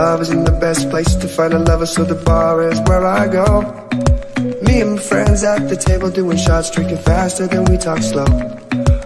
lovers in the best place to find a lover, so the bar is where I go. Me and my friends at the table doing shots, drinking faster than we talk slow.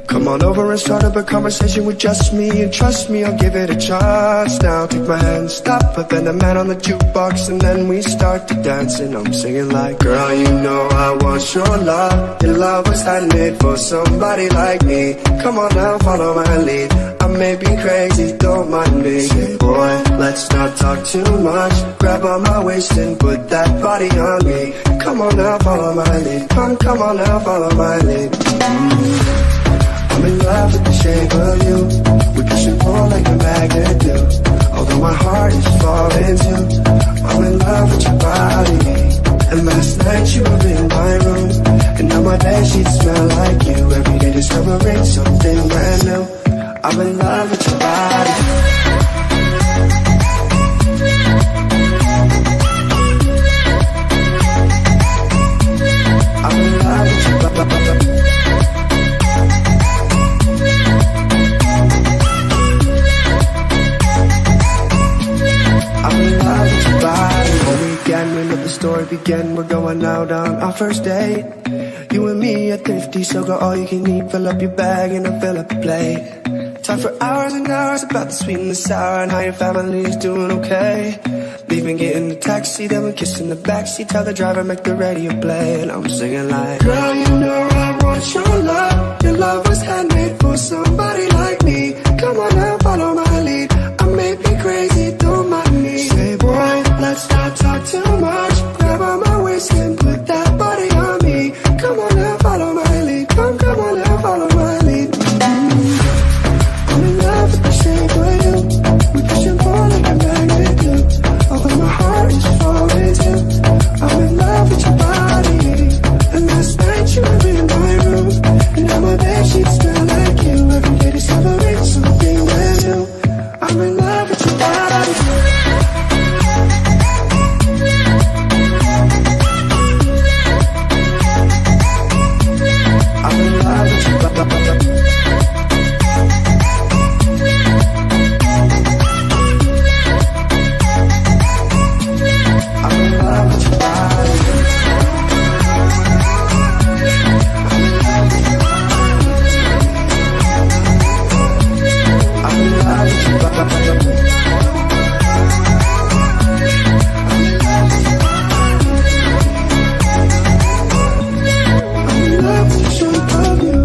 Come on over and start up a conversation with just me, and trust me, I'll give it a chance. Now take my hand, stop, but then the man on the jukebox, and then we start to dance, and I'm singing like, girl, you know I want your love. Your love was handmade for somebody like me. Come on now, follow my lead. I may be crazy, don't mind me. Say, boy, let's not talk too much. Grab on my waist and put that body on me. Come on now, follow my lead. Come on now, follow my lead. I'm in love with the shape of you. We push and pull like a magnet do. Although my heart is falling too, I'm in love with your body. And last night you were in my room, and now my bedsheets smell like you. Every day discovering something brand new. I'm in love with your body. I'm in love with your body. I'm in love with your body. All weekend, we let the story begin. We're going out on our first date. You and me at Thrifty, so go all you can eat. Fill up your bag and I'll fill up the plate. Talk for hours and hours about the sweet and the sour, and how your family's doing okay. Leaving, get in the taxi, then we kiss in the backseat. Tell the driver, make the radio play, and I'm singing like, girl, you know I want your love. Your love was handmade for somebody like me. Come on now, follow my lead. I may be crazy, don't mind me. Say, boy, let's not talk too much. Grab on my waist and put that body on me. Come on now, follow my lead. Come on now, follow my lead. I'm in love with the shape of you. We push and pull like a magnet do. Although my heart is falling too, I'm in love with your body. And last night you were in my room, and now my bedsheets smell like you. Every day discovering something brand new. I'm in love with your body. I'm in love with your body. I'm in love with your body. I'm in love with your body. I'm in love with the shape of you.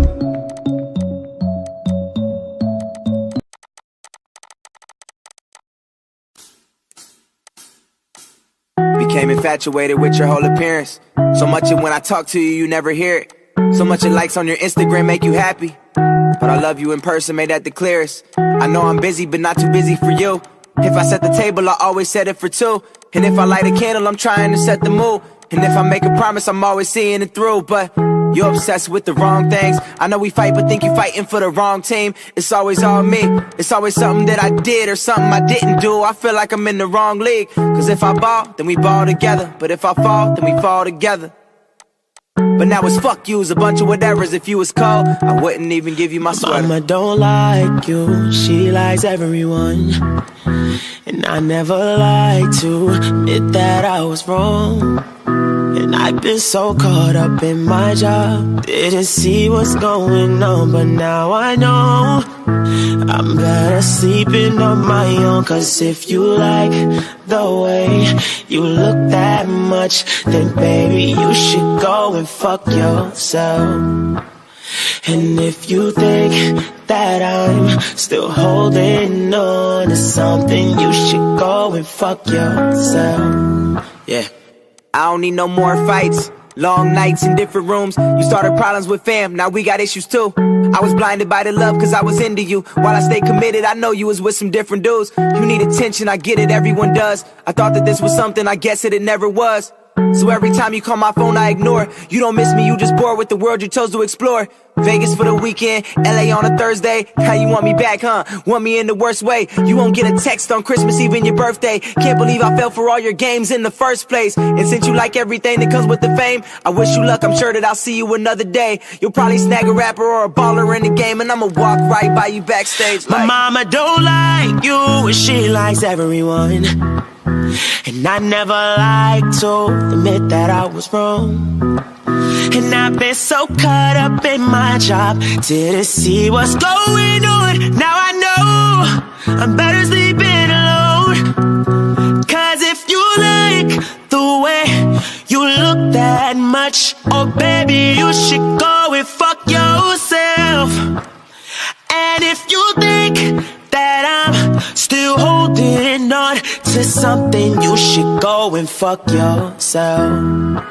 Became infatuated with your whole appearance. So much that when I talk to you, you never hear it. So much that likes on your Instagram make you happy. But I love you in person, made that the clearest. I know I'm busy, but not too busy for you. If I set the table, I always set it for two. And if I light a candle, I'm trying to set the mood. And if I make a promise, I'm always seeing it through. But you're obsessed with the wrong things. I know we fight, but think you fighting for the wrong team. It's always all me. It's always something that I did or something I didn't do. I feel like I'm in the wrong league. Cause if I ball, then we ball together. But if I fall, then we fall together. But now it's fuck yous, a bunch of whatevers. If you was cold, I wouldn't even give you my sweater. Mama don't like you, she likes everyone. And I never lied to admit that I was wrong. And I've been so caught up in my job, didn't see what's going on. But now I know I'm better sleeping on my own. Cause if you like the way you look that much, then baby you should go and fuck yourself. And if you think that I'm still holding on to something, you should go and fuck yourself. Yeah, I don't need no more fights, long nights in different rooms. You started problems with fam, now we got issues too. I was blinded by the love cause I was into you. While I stayed committed, I know you was with some different dudes. You need attention, I get it, everyone does. I thought that this was something, I guess it never was. So every time you call my phone, I ignore. You don't miss me, you just bored with the world you chose to explore. Vegas for the weekend, LA on a Thursday. How you want me back, huh? Want me in the worst way. You won't get a text on Christmas Eve and your birthday. Can't believe I fell for all your games in the first place. And since you like everything that comes with the fame, I wish you luck, I'm sure that I'll see you another day. You'll probably snag a rapper or a baller in the game, and I'ma walk right by you backstage like, my mama don't like you, she likes everyone. And I never liked to admit that I was wrong. And I've been so caught up in my job, didn't see what's going on. Now I know I'm better sleeping alone. Cause if you like the way you look that much, oh baby, you should go and fuck yourself. And if you think that I'm still holding on to something, you should go and fuck yourself.